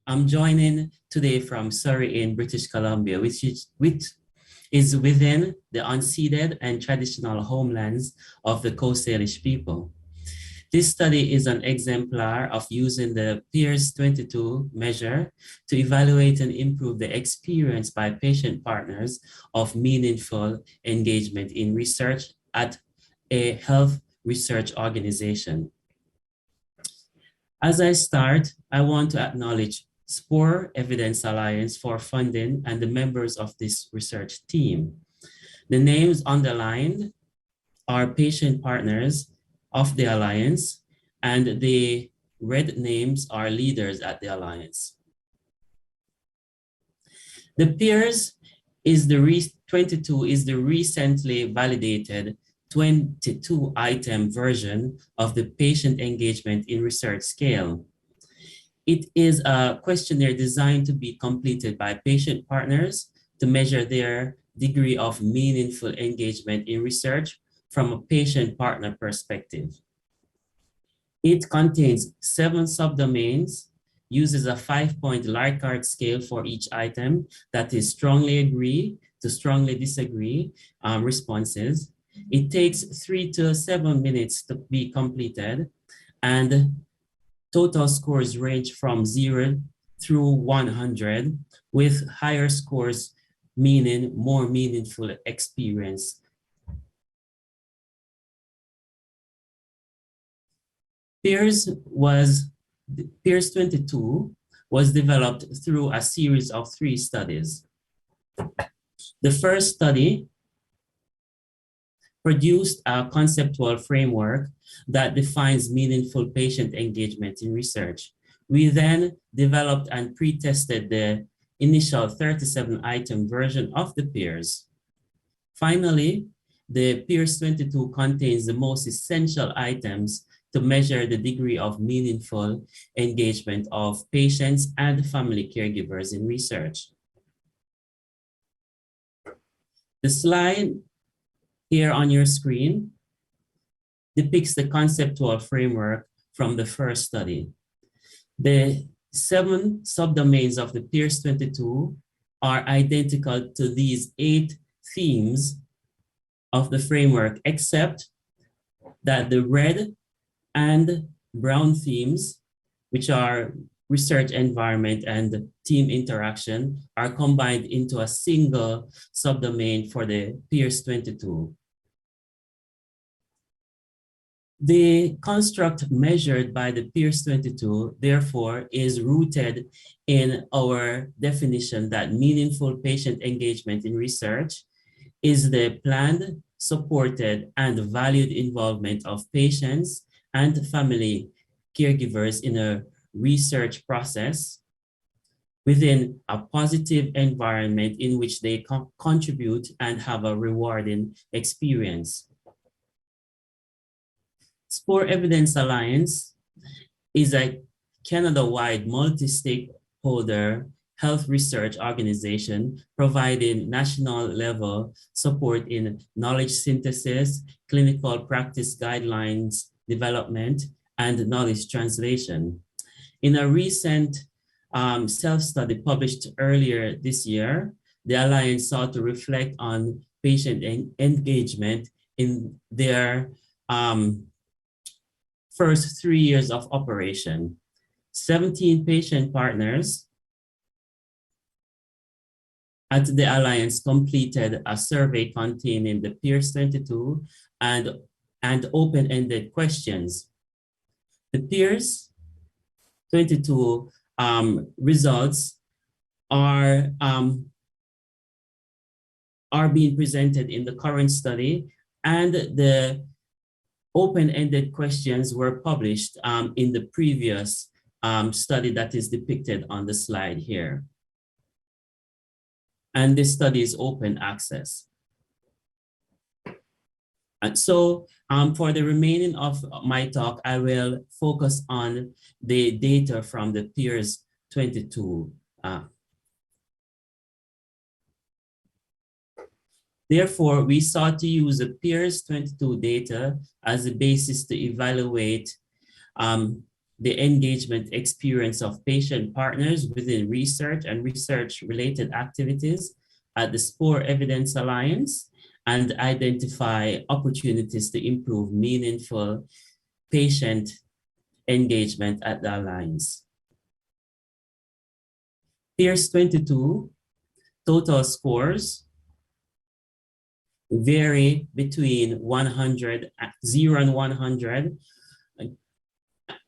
I'm joining today from Surrey in British Columbia, which is within the unceded and traditional homelands of the Coast Salish people. This study is an exemplar of using the PEIRS-22 measure to evaluate and improve the experience by patient partners of meaningful engagement in research at a health research organization. As I start, I want to acknowledge SPORE Evidence Alliance for funding and the members of this research team. The names underlined are patient partners of the Alliance, and the red names are leaders at the Alliance. The PEIRS-22 is the recently validated 22-item version of the patient engagement in research scale. It is a questionnaire designed to be completed by patient partners to measure their degree of meaningful engagement in research from a patient partner perspective. It contains 7 subdomains, uses a 5-point Likert scale for each item, that is strongly agree to strongly disagree responses. It takes 3 to 7 minutes to be completed, and total scores range from 0 through 100, with higher scores meaning more meaningful experience. PEIRS-22 was developed through a series of 3 studies. The first study produced a conceptual framework that defines meaningful patient engagement in research. We then developed and pre-tested the initial 37-item version of the PEIRS. Finally, the PEIRS-22 contains the most essential items to measure the degree of meaningful engagement of patients and family caregivers in research. The slide here on your screen depicts the conceptual framework from the first study. The 7 subdomains of the PEIRS-22 are identical to these 8 themes of the framework, except that the red and brown themes, which are research environment and team interaction, are combined into a single subdomain for the PEIRS-22. The construct measured by the PEIRS-22, therefore, is rooted in our definition that meaningful patient engagement in research is the planned, supported, and valued involvement of patients and family caregivers in a research process within a positive environment in which they contribute and have a rewarding experience. SPORE Evidence Alliance is a Canada-wide multi-stakeholder health research organization providing national level support in knowledge synthesis, clinical practice guidelines development, and knowledge translation. In a recent self-study published earlier this year, the Alliance sought to reflect on patient engagement in their first 3 years of operation. 17 patient partners at the Alliance completed a survey containing the PEIRS-22 and open-ended questions. The PEIRS-22 results are being presented in the current study, and the open-ended questions were published in the previous study that is depicted on the slide here. And this study is open access. And so for the remaining of my talk, I will focus on the data from the PEIRS-22. Therefore, we sought to use the PEIRS-22 data as a basis to evaluate the engagement experience of patient partners within research and research-related activities at the SPORE Evidence Alliance, and identify opportunities to improve meaningful patient engagement at the Alliance. PEIRS-22 total scores vary between 0 and 100,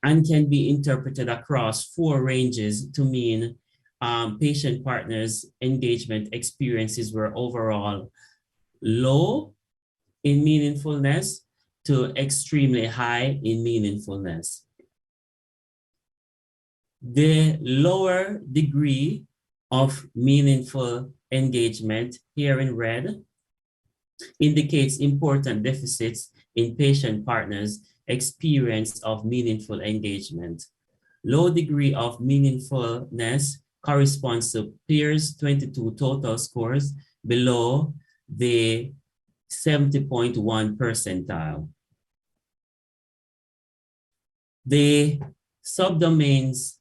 and can be interpreted across 4 ranges to mean patient partners' engagement experiences were overall low in meaningfulness to extremely high in meaningfulness. The lower degree of meaningful engagement, here in red, indicates important deficits in patient partners' experience of meaningful engagement. Low degree of meaningfulness corresponds to PEIRS-22 total scores below the 70.1 percentile. The subdomains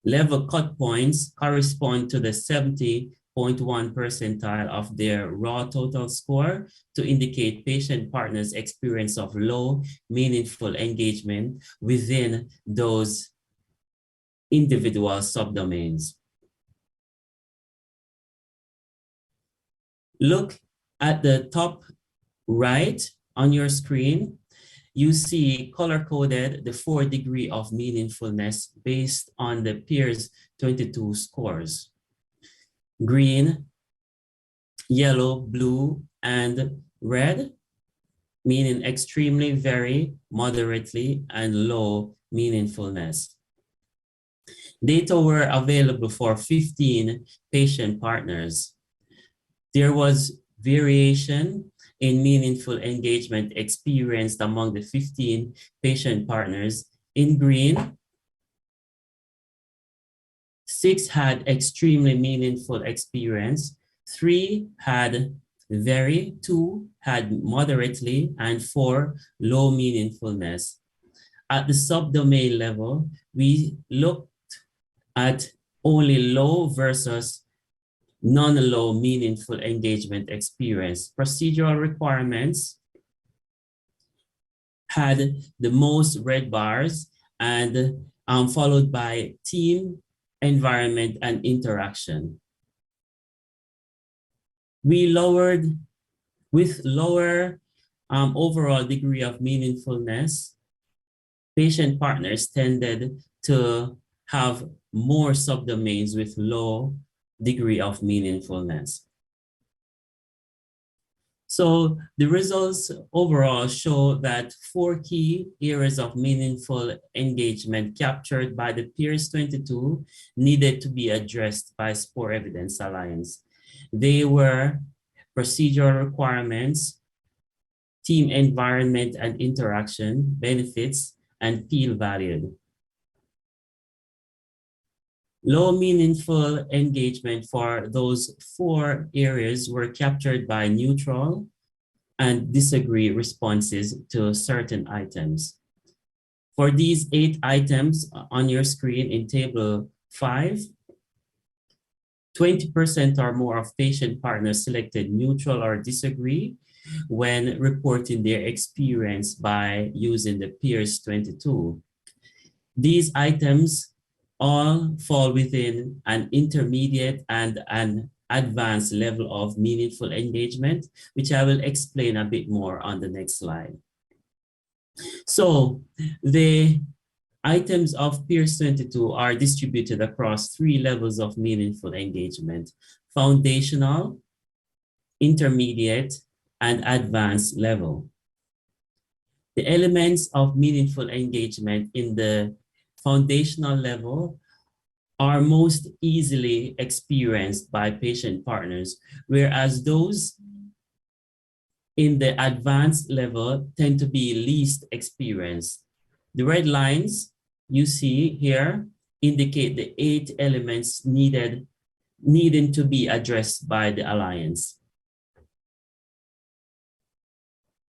level cut points correspond to the 70.1 percentile of their raw total score to indicate patient partners' experience of low meaningful engagement within those individual subdomains. Look at the top right on your screen. You see color-coded the 4 degrees of meaningfulness based on the PEIRS-22 scores: green, yellow, blue, and red, meaning extremely, very, moderately, and low meaningfulness. Data were available for 15 patient partners. There was variation in meaningful engagement experienced among the 15 patient partners. In green, 6 had extremely meaningful experience, 3 had very, 2 had moderately, and 4 low meaningfulness. At the subdomain level, we looked at only low versus non-low meaningful engagement experience. Procedural requirements had the most red bars, and followed by team, environment, and interaction. With lower overall degree of meaningfulness, patient partners tended to have more subdomains with low degree of meaningfulness. So the results overall show that 4 key areas of meaningful engagement captured by the PEIRS-22 needed to be addressed by SPORE Evidence Alliance. They were procedural requirements, team environment and interaction, benefits, and field value. Low meaningful engagement for those 4 areas were captured by neutral and disagree responses to certain items. For these 8 items on your screen in table 5, 20% or more of patient partners selected neutral or disagree when reporting their experience by using the PEIRS-22. These items all fall within an intermediate and an advanced level of meaningful engagement, which I will explain a bit more on the next slide. So the items of PEIRS-22 are distributed across 3 levels of meaningful engagement: foundational, intermediate, and advanced level. The elements of meaningful engagement in the foundational level are most easily experienced by patient partners, whereas those in the advanced level tend to be least experienced. The red lines you see here indicate the 8 elements needing to be addressed by the Alliance.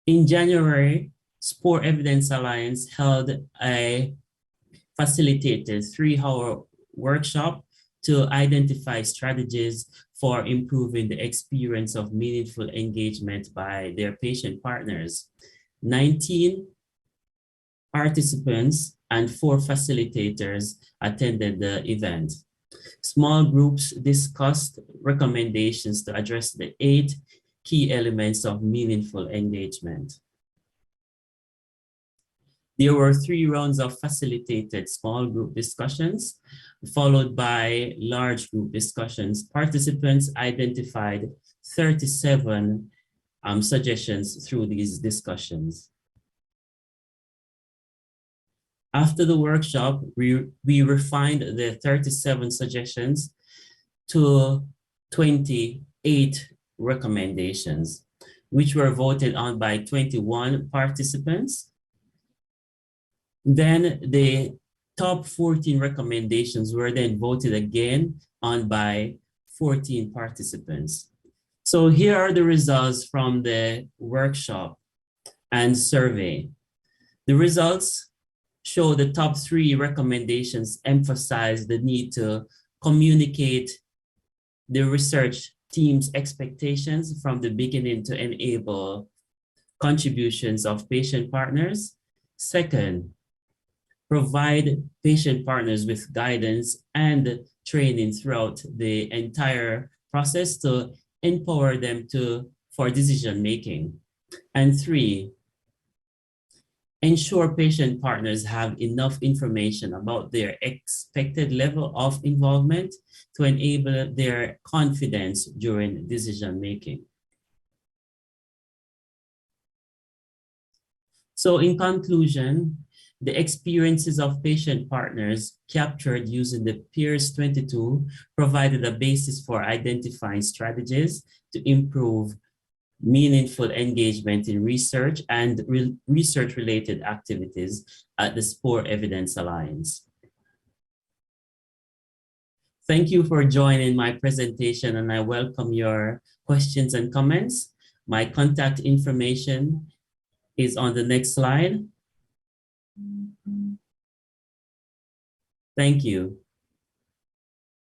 In January, SPORE Evidence Alliance held a facilitated 3-hour workshop to identify strategies for improving the experience of meaningful engagement by their patient partners. 19 participants and 4 facilitators attended the event. Small groups discussed recommendations to address the 8 key elements of meaningful engagement. There were 3 rounds of facilitated small group discussions, followed by large group discussions. Participants identified 37 suggestions through these discussions. After the workshop, we refined the 37 suggestions to 28 recommendations, which were voted on by 21 participants. Then the top 14 recommendations were then voted again on by 14 participants. So here are the results from the workshop and survey. The results show the top 3 recommendations emphasize the need to communicate the research team's expectations from the beginning to enable contributions of patient partners. Second, provide patient partners with guidance and training throughout the entire process to empower them for decision making. And 3, ensure patient partners have enough information about their expected level of involvement to enable their confidence during decision making. So in conclusion, the experiences of patient partners captured using the PEIRS-22 provided a basis for identifying strategies to improve meaningful engagement in research and research-related activities at the SPORE Evidence Alliance. Thank you for joining my presentation, and I welcome your questions and comments. My contact information is on the next slide. Thank you.